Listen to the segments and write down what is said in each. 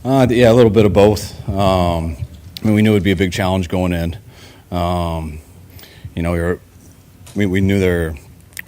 Yeah, a little bit of both. We knew it would be a big challenge going in. We knew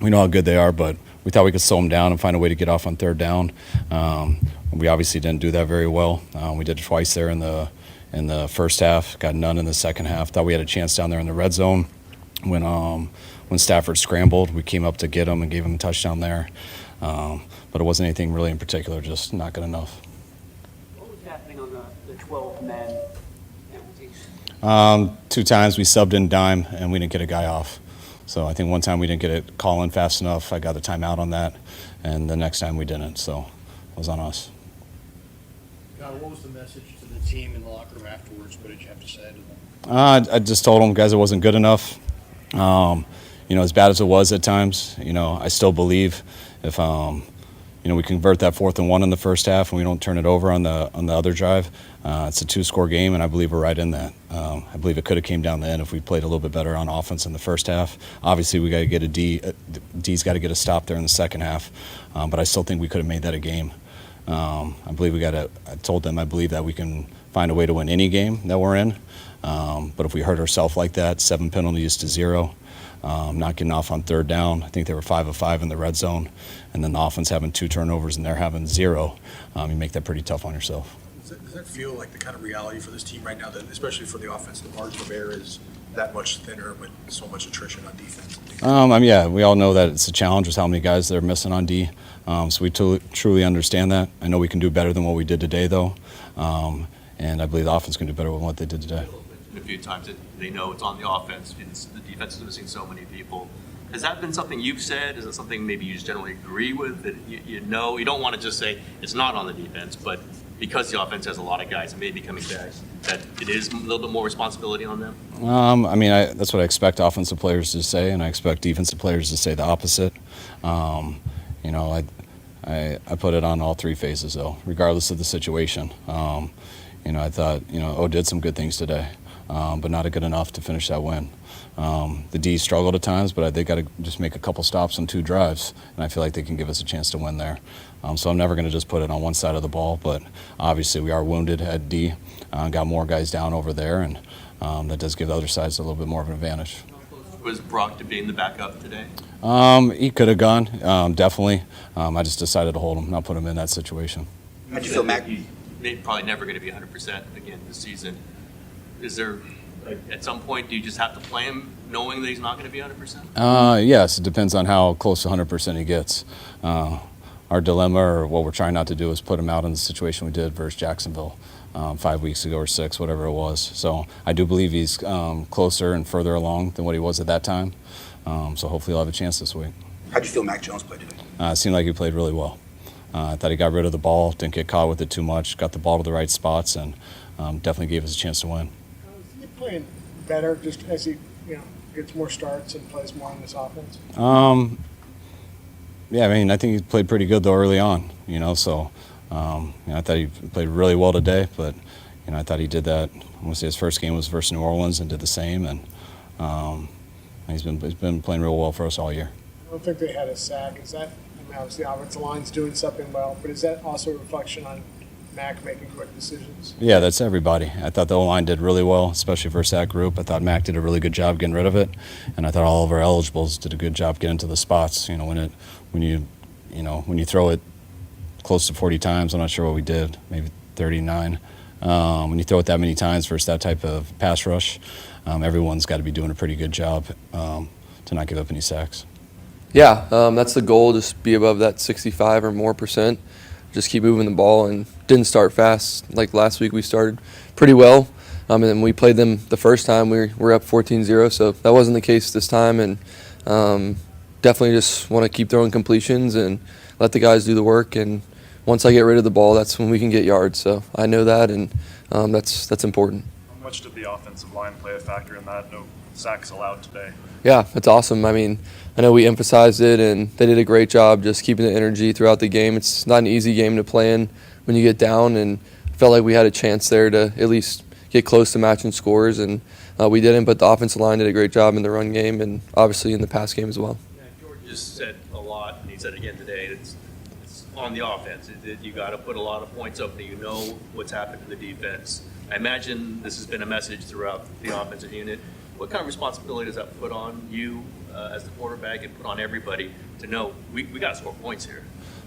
we know how good they are, but we thought we could slow them down and find a way to get off on third down. We obviously didn't do that very well. We did it twice there in the first half, got none in the second half. Thought we had a chance down there in the red zone when Stafford scrambled. We came up to get him and gave him a touchdown there. But it wasn't anything really in particular, just not good enough. What was happening on the 12-man penalties? 2 times we subbed in dime and we didn't get a guy off. So I think one time we didn't get it call in fast enough. I got the timeout on that, and the next time we didn't. So it was on us. God, what was the message to the team in the locker room afterwards? What did you have to say to them? I just told them, guys, it wasn't good enough. As bad as it was at times, I still believe if we convert that 4th and 1 in the first half and we don't turn it over on the other drive, it's a 2-score game, and I believe we're right in that. I believe it could have came down the end if we played a little bit better on offense in the first half. Obviously, we got to get a D. D's got to get a stop there in the second half, but I still think we could have made that a game. I believe I told them I believe that we can find a way to win any game that we're in, but if we hurt ourselves like that, 7 penalties to 0. Not getting off on third down. I think they were 5 of 5 in the red zone, and then the offense having 2 turnovers and they're having 0. You make that pretty tough on yourself. Does that feel like the kind of reality for this team right now, that especially for the offense, the margin of error is that much thinner with so much attrition on defense? Yeah, we all know that it's a challenge with how many guys they're missing on D. So we truly understand that. I know we can do better than what we did today, though, and I believe the offense can do better than what they did today. A few times that they know it's on the offense. The defense is missing so many people. Has that been something you've said? Is it something maybe you just generally agree with, that you don't want to just say it's not on the defense, but because the offense has a lot of guys and maybe coming back, that it is a little bit more responsibility on them? That's what I expect offensive players to say, and I expect defensive players to say the opposite. I put it on all 3 phases, though, regardless of the situation. I thought, O did some good things today. But not good enough to finish that win. The D struggled at times, but they got to just make a couple stops on 2 drives, and I feel like they can give us a chance to win there. So I'm never going to just put it on one side of the ball, but obviously we are wounded at D, got more guys down over there, and that does give the other sides a little bit more of an advantage. Was Brock to being the backup today? He could have gone, definitely. I just decided to hold him, not put him in that situation. How'd you feel, Mac? He's probably never going to be 100% again this season. Is there, at some point, do you just have to play him knowing that he's not going to be 100%? Yes, it depends on how close to 100% he gets. Our dilemma, or what we're trying not to do, is put him out in the situation we did versus Jacksonville 5 weeks ago or 6, whatever it was. So I do believe he's closer and further along than what he was at that time. So hopefully he'll have a chance this week. How'd you feel Mac Jones played today? It seemed like he played really well. I thought he got rid of the ball, didn't get caught with it too much, got the ball to the right spots, and definitely gave us a chance to win. Is he playing better just as he gets more starts and plays more on this offense? Yeah, I think he played pretty good though early on. So I thought he played really well today, but I thought he did that. I want to say his first game was versus New Orleans and did the same, and he's been playing real well for us all year. I don't think they had a sack. Is that? Obviously, the offensive line's doing something well, but is that also a reflection on Mac making quick decisions? Yeah, that's everybody. I thought the O-line did really well, especially versus that group. I thought Mac did a really good job getting rid of it, and I thought all of our eligibles did a good job getting to the spots. When you throw it close to 40 times, I'm not sure what we did, maybe 39. When you throw it that many times versus that type of pass rush, everyone's got to be doing a pretty good job to not give up any sacks. Yeah, that's the goal, just be above that 65 or more percent. Just keep moving the ball, and didn't start fast. Like last week, we started pretty well. And then we played them the first time, we were up 14-0, so that wasn't the case this time. And definitely just want to keep throwing completions and let the guys do the work. And once I get rid of the ball, that's when we can get yards. So I know that, and that's important. How much did the offensive line play a factor in that? No sacks allowed today. Yeah, that's awesome. I know we emphasized it, and they did a great job just keeping the energy throughout the game. It's not an easy game to play in when you get down, and I felt like we had a chance there to at least get close to matching scores, and we didn't, but the offensive line did a great job in the run game and obviously in the pass game as well. Yeah, George just said a lot, and he said again today, it's on the offense. You got to put a lot of points up there. You know what's happened to the defense. I imagine this has been a message throughout the offensive unit. What kind of responsibility does that put on you as the quarterback and put on everybody to know we got to score points here?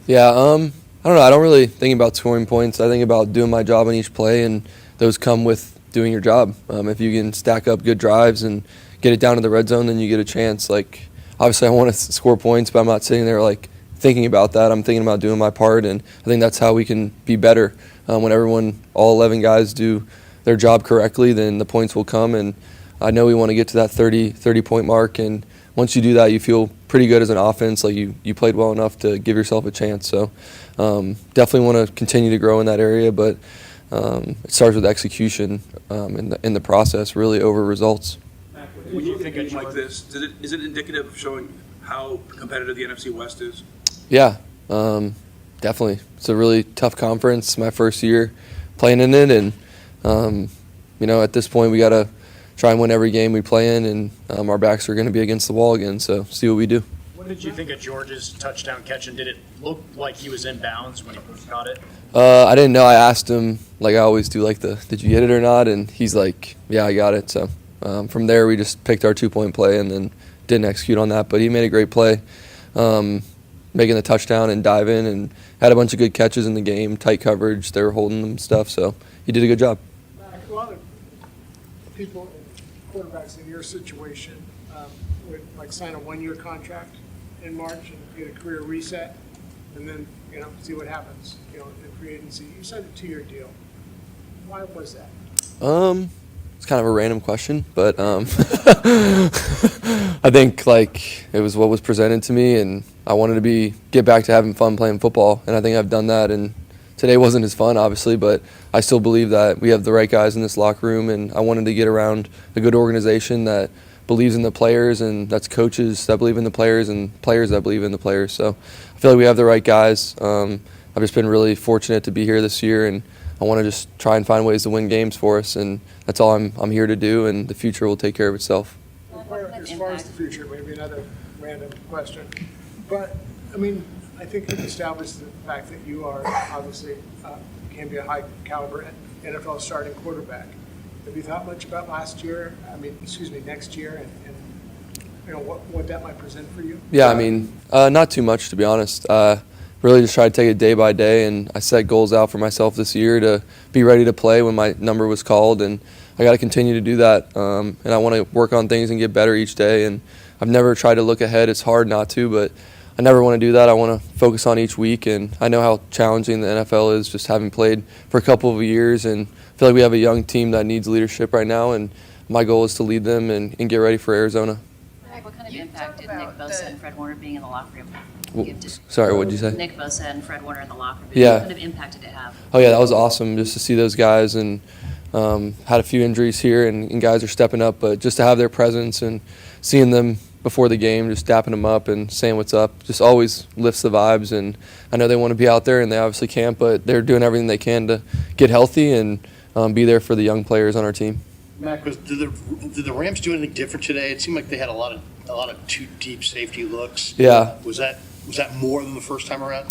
Yeah, I don't know. I don't really think about scoring points. I think about doing my job on each play, and those come with doing your job. If you can stack up good drives and get it down to the red zone, then you get a chance. Like, obviously, I want to score points, but I'm not sitting there like thinking about that. I'm thinking about doing my part, and I think that's how we can be better. When all 11 guys do their job correctly, then the points will come, and I know we want to get to that 30-point mark, and once you do that, you feel pretty good as an offense. Like you played well enough to give yourself a chance. So definitely want to continue to grow in that area, but it starts with execution in the process, really, over results. When you think of a game like this, is it indicative of showing how competitive the NFC West is? Yeah, definitely. It's a really tough conference. My first year playing in it, and at this point we got to try and win every game we play in, and our backs are going to be against the wall again. So see what we do. What did you think of George's touchdown catch, and did it look like he was in bounds when he caught it? I didn't know. I asked him, like I always do, like did you hit it or not? And he's like, yeah, I got it. So from there we just picked our 2-point play and then didn't execute on that. But he made a great play, making the touchdown and dive in, and had a bunch of good catches in the game, tight coverage. They were holding them stuff. So he did a good job. A lot of people, quarterbacks in your situation, would like sign a 1-year contract in March and get a career reset, and then see what happens. In free agency, you signed a 2-year deal. Why was that? It's kind of a random question, but I think it was what was presented to me, and I wanted to get back to having fun playing football, and I think I've done that. And today wasn't as fun, obviously, but I still believe that we have the right guys in this locker room, and I wanted to get around a good organization that believes in the players, and that's coaches that believe in the players and players that believe in the players. So I feel like we have the right guys. I've just been really fortunate to be here this year, and I want to just try and find ways to win games for us, and that's all I'm here to do, and the future will take care of itself. As far as the future, maybe another random question, but I think you've established the fact that you are obviously can be a high caliber NFL starting quarterback. Have you thought much about next year, and what that might present for you? Yeah, not too much, to be honest. Really just try to take it day by day, and I set goals out for myself this year to be ready to play when my number was called, and I got to continue to do that. And I want to work on things and get better each day, and I've never tried to look ahead. It's hard not to, but I never want to do that. I want to focus on each week, and I know how challenging the NFL is, just having played for a couple of years, and I feel like we have a young team that needs leadership right now, and my goal is to lead them and get ready for Arizona. What kind of impact did Nick Bosa and Fred Warner being in the locker room Sorry, what did you say? Nick Bosa and Fred Warner in the locker room. Yeah. What kind of impact did it have? Oh, yeah, that was awesome just to see those guys, and had a few injuries here, and guys are stepping up, but just to have their presence and seeing them before the game, just dapping them up and saying what's up, just always lifts the vibes. And I know they want to be out there, and they obviously can't, but they're doing everything they can to get healthy and be there for the young players on our team. Mac, did the Rams do anything different today? It seemed like they had a lot of too deep safety looks. Yeah. Was that more than the first time around?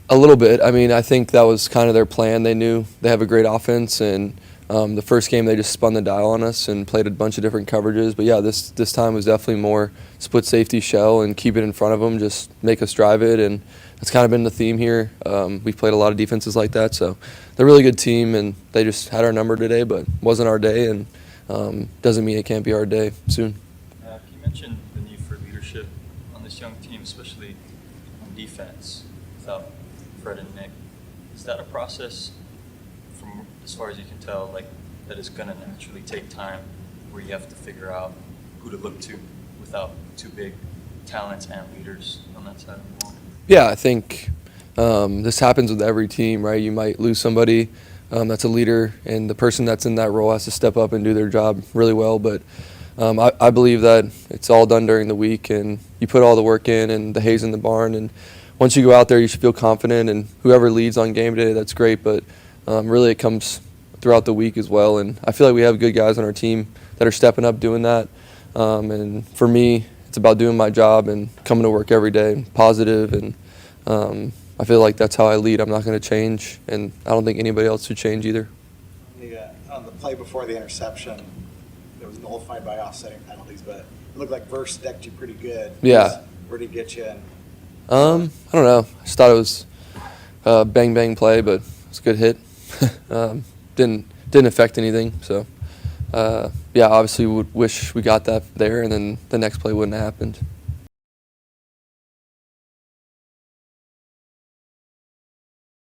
A little bit. I think that was kind of their plan. They knew they have a great offense, and the first game they just spun the dial on us and played a bunch of different coverages. But yeah, this time was definitely more split safety shell and keep it in front of them, just make us drive it, and that's kind of been the theme here. We've played a lot of defenses like that, so they're a really good team, and they just had our number today, but wasn't our day, and doesn't mean it can't be our day soon. You mentioned the need for leadership on this young team, especially on defense, without Fred and Nick. Is that a process, from as far as you can tell, that is going to naturally take time, where you have to figure out who to look to without two big talents and leaders on that side of the ball? Yeah, I think this happens with every team, right? You might lose somebody that's a leader, and the person that's in that role has to step up and do their job really well. But I believe that it's all done during the week, and you put all the work in and the hay's in the barn. And once you go out there, you should feel confident, and whoever leads on game day, that's great. But really it comes throughout the week as well. And I feel like we have good guys on our team that are stepping up doing that. And for me, it's about doing my job and coming to work every day, positive, and I feel like that's how I lead. I'm not going to change, and I don't think anybody else should change either. On the play before the interception, it was nullified by offsetting penalties, but it looked like Verse decked you pretty good. Yeah. Where did he get you? I don't know. I just thought it was a bang play, but it was a good hit. Didn't affect anything. So, yeah, obviously we would wish we got that there, and then the next play wouldn't have happened.